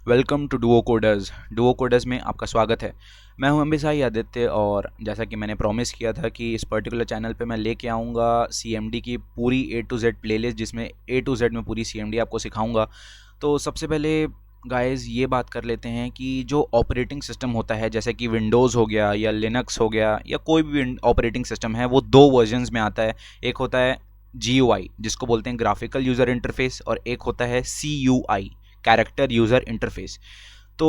Welcome to duo coders. Duo coders में आपका स्वागत है। मैं हूं अम्बिसाई आदित्य और जैसा कि मैंने प्रॉमिस किया था कि इस पर्टिकुलर चैनल पे मैं लेके आऊँगा सीएमडी की पूरी ए टू जेड प्लेलिस्ट, जिसमें ए टू जेड में पूरी सीएमडी आपको सिखाऊंगा। तो सबसे पहले गाइस ये बात कर लेते हैं कि जो ऑपरेटिंग सिस्टम होता है, जैसे कि विंडोज़ हो गया या लिनक्स हो गया या कोई भी ऑपरेटिंग सिस्टम है, वो दो वर्जन्स में आता है। एक होता है GUI, जिसको बोलते हैं ग्राफिकल यूज़र इंटरफेस, और एक होता है CUI, कैरेक्टर यूज़र इंटरफेस। तो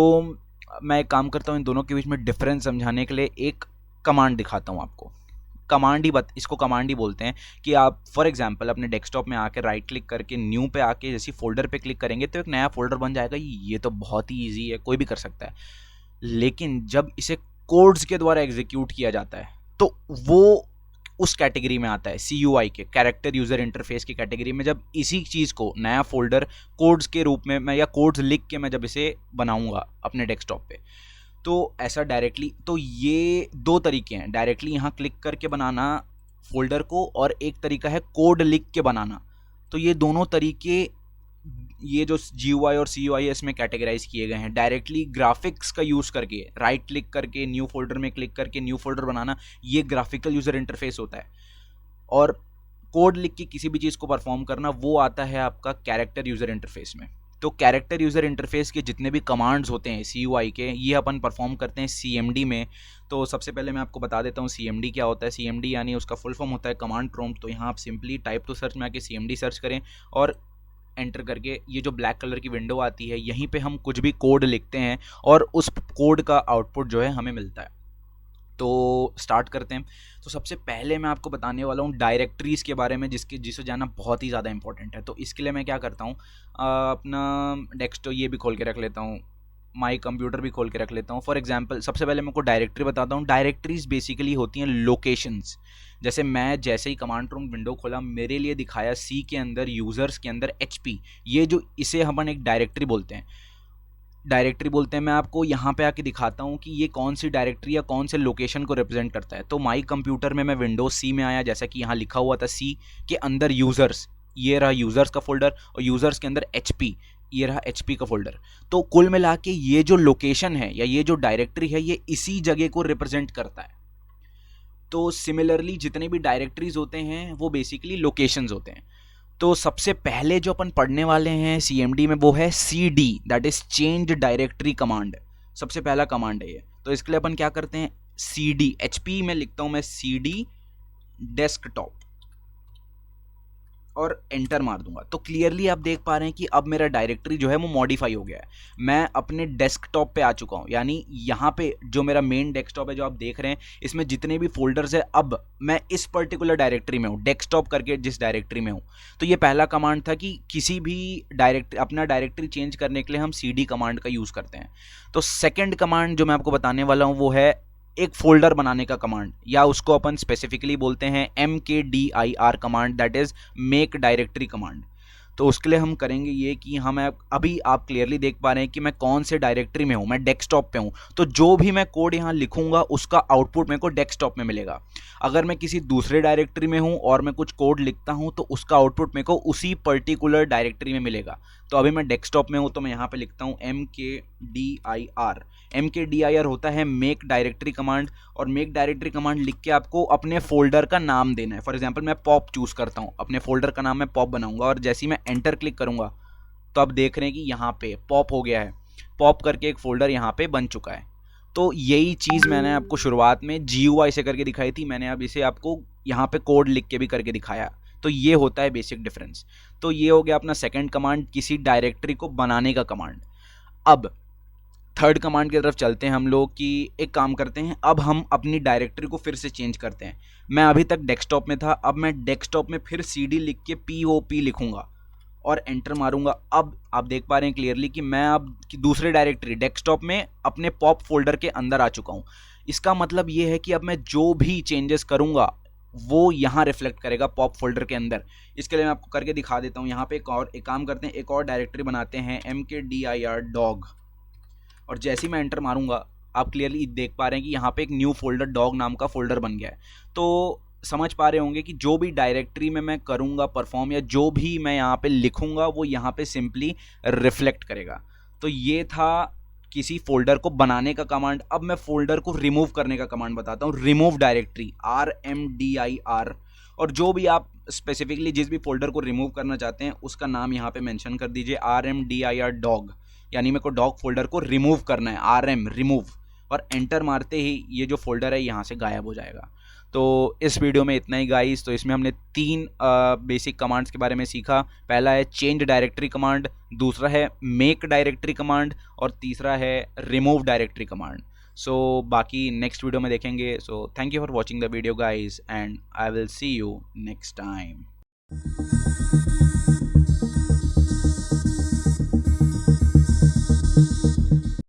मैं एक काम करता हूँ, इन दोनों के बीच में डिफरेंस समझाने के लिए एक कमांड दिखाता हूँ आपको। इसको कमांड ही बोलते हैं कि आप फॉर एग्जांपल अपने डेस्कटॉप में आके राइट क्लिक करके न्यू पे आके जैसे फोल्डर पे क्लिक करेंगे तो एक नया फोल्डर बन जाएगा। ये तो बहुत ही ईजी है, कोई भी कर सकता है। लेकिन जब इसे कोड्स के द्वारा एग्जीक्यूट किया जाता है तो वो उस कैटेगरी में आता है, CUI के, कैरेक्टर यूज़र इंटरफेस की कैटेगरी में। जब इसी चीज़ को नया फोल्डर कोड्स के रूप में मैं या कोड्स लिख के मैं जब इसे बनाऊंगा अपने डेस्कटॉप पे, तो ऐसा डायरेक्टली, तो ये दो तरीके हैं, डायरेक्टली यहाँ क्लिक करके बनाना फोल्डर को, और एक तरीका है कोड लिख के बनाना। तो ये दोनों तरीके, ये जो GUI और CUI इसमें कैटेगराइज किए गए हैं। डायरेक्टली ग्राफिक्स का यूज़ करके राइट क्लिक करके न्यू फोल्डर में क्लिक करके न्यू फोल्डर बनाना, ये ग्राफिकल यूज़र इंटरफेस होता है। और कोड लिख के किसी भी चीज़ को परफॉर्म करना, वो आता है आपका कैरेक्टर यूज़र इंटरफेस में। तो कैरेक्टर यूज़र इंटरफेस के जितने भी कमांड्स होते हैं CUI के, ये अपन परफॉर्म करते हैं CMD में। तो सबसे पहले मैं आपको बता देता हूँ CMD क्या होता है। CMD यानी उसका फुल फॉर्म होता है कमांड प्रॉम्प्ट। तो यहाँ आप सिंपली टाइप टू सर्च में आके CMD सर्च करें और एंटर करके ये जो ब्लैक कलर की विंडो आती है, यहीं पे हम कुछ भी कोड लिखते हैं और उस कोड का आउटपुट जो है हमें मिलता है। तो स्टार्ट करते हैं। तो सबसे पहले मैं आपको बताने वाला हूँ डायरेक्टरीज़ के बारे में, जिसे जानना बहुत ही ज़्यादा इंपॉर्टेंट है। तो इसके लिए मैं क्या करता हूँ, अपना डेस्कटॉप ये भी खोल के रख लेता हूँ, माई कंप्यूटर भी खोल के रख लेता हूँ। फॉर एग्जांपल सबसे पहले मैं को डायरेक्टरी बताता हूँ। डायरेक्टरीज बेसिकली होती हैं लोकेशंस। जैसे ही कमांड प्रॉम्प्ट विंडो खोला, मेरे लिए दिखाया C के अंदर, यूज़र्स के अंदर HP। ये जो इसे हम एक डायरेक्टरी बोलते हैं, मैं आपको यहाँ पे आके दिखाता हूँ कि ये कौन सी डायरेक्टरी या कौन से लोकेशन को रिप्रेजेंट करता है। तो माई कंप्यूटर में मैं विंडोज C में आया, जैसा कि यहाँ लिखा हुआ था C के अंदर यूज़र्स, ये रहा यूज़र्स का फोल्डर, और यूज़र्स के अंदर HP, ये रहा HP का फोल्डर। तो कुल मिला के ये जो लोकेशन है या ये जो डायरेक्टरी है, ये इसी जगह को रिप्रेजेंट करता है। तो सिमिलरली जितने भी डायरेक्टरीज होते हैं वो बेसिकली लोकेशंस होते हैं। तो सबसे पहले जो अपन पढ़ने वाले हैं CMD में, वो है CD, that is change directory command. सबसे पहला कमांड है ये। तो इसके लिए अपन क्या करते हैं, CD, HP में लिखता हूं मैं CD डेस्कटॉप और एंटर मार दूंगा। तो क्लियरली आप देख पा रहे हैं कि अब मेरा डायरेक्टरी जो है वो मॉडिफाई हो गया है। मैं अपने डेस्कटॉप पे आ चुका हूं, यानी यहाँ पे जो मेरा मेन डेस्कटॉप है जो आप देख रहे हैं, इसमें जितने भी फोल्डर्स है, अब मैं इस पर्टिकुलर डायरेक्टरी में हूँ, डेस्कटॉप करके जिस डायरेक्टरी में हूँ। तो ये पहला कमांड था कि किसी भी अपना डायरेक्टरी चेंज करने के लिए हम CD कमांड का यूज़ करते हैं। तो सेकेंड कमांड जो मैं आपको बताने वाला हूँ वो है एक फोल्डर बनाने का कमांड, या उसको अपन स्पेसिफिकली बोलते हैं MKDIR command, that is make directory command. तो उसके लिए हम करेंगे ये कि हम अभी आप क्लियरली देख पा रहे हैं कि मैं कौन से डायरेक्टरी में हूँ, मैं डेस्कटॉप पे हूँ। तो जो भी मैं कोड यहाँ लिखूंगा उसका आउटपुट मेरे को डेस्कटॉप में मिलेगा। अगर मैं किसी दूसरे डायरेक्टरी में हूँ और मैं कुछ कोड लिखता हूँ तो उसका आउटपुट मेरे को उसी पर्टिकुलर डायरेक्टरी में मिलेगा। तो अभी मैं डेस्कटॉप में हूँ तो मैं यहाँ पे लिखता हूँ MKDIR। MKDIR होता है मेक डायरेक्टरी कमांड, और मेक डायरेक्टरी कमांड लिख के आपको अपने फोल्डर का नाम देना है। फॉर एग्जांपल मैं पॉप चूज करता हूँ, अपने फोल्डर का नाम मैं पॉप बनाऊंगा, और जैसे ही मैं एंटर क्लिक करूंगा तो आप देख रहे हैं कि यहाँ पे पॉप हो गया है। पॉप करके एक फोल्डर यहाँ पे बन चुका है। तो यही चीज़ मैंने आपको शुरुआत में GUI से करके दिखाई थी, मैंने अब इसे आपको यहाँ पे कोड लिख के भी करके दिखाया। तो ये होता है बेसिक डिफरेंस। तो ये हो गया अपना सेकंड कमांड, किसी डायरेक्टरी को बनाने का कमांड। अब थर्ड कमांड की तरफ चलते हैं हम लोग, कि एक काम करते हैं, अब हम अपनी डायरेक्टरी को फिर से चेंज करते हैं। मैं अभी तक डेस्कटॉप में था, अब मैं डेस्कटॉप में फिर CD लिख के POP लिखूंगा और एंटर मारूंगा। अब आप देख पा रहे हैं क्लियरली कि मैं अब दूसरे डायरेक्टरी डेस्कटॉप में अपने पॉप फोल्डर के अंदर आ चुका हूं। इसका मतलब ये है कि अब मैं जो भी चेंजेस करूंगा वो यहाँ रिफ्लेक्ट करेगा पॉप फोल्डर के अंदर। इसके लिए मैं आपको करके दिखा देता हूँ। यहाँ पे एक काम करते हैं, एक और डायरेक्टरी बनाते हैं MKDIR डॉग, और जैसे ही मैं एंटर मारूंगा आप क्लियरली देख पा रहे हैं कि यहाँ पे एक न्यू फोल्डर डॉग नाम का फोल्डर बन गया है। तो समझ पा रहे होंगे कि जो भी डायरेक्टरी में मैं करूँगा परफॉर्म, या जो भी मैं यहाँ पे लिखूँगा वो यहाँ पे सिंपली रिफ्लेक्ट करेगा। तो ये था किसी फोल्डर को बनाने का कमांड। अब मैं फोल्डर को रिमूव करने का कमांड बताता हूँ, रिमूव डायरेक्टरी, RMDIR। और जो भी आप स्पेसिफिकली जिस भी फोल्डर को रिमूव करना चाहते हैं उसका नाम यहाँ पे मेंशन कर दीजिए, RMDIR डॉग, यानी मेरे को डॉग फोल्डर को रिमूव करना है, RM रिमूव, और एंटर मारते ही ये जो फोल्डर है यहाँ से गायब हो जाएगा। तो इस वीडियो में इतना ही गाइस। तो इसमें हमने 3 बेसिक कमांड्स के बारे में सीखा। पहला है चेंज डायरेक्टरी कमांड, दूसरा है मेक डायरेक्टरी कमांड, और तीसरा है रिमूव डायरेक्टरी कमांड। सो बाकी नेक्स्ट वीडियो में देखेंगे। So thank you for watching the video guys, and I will see you next time.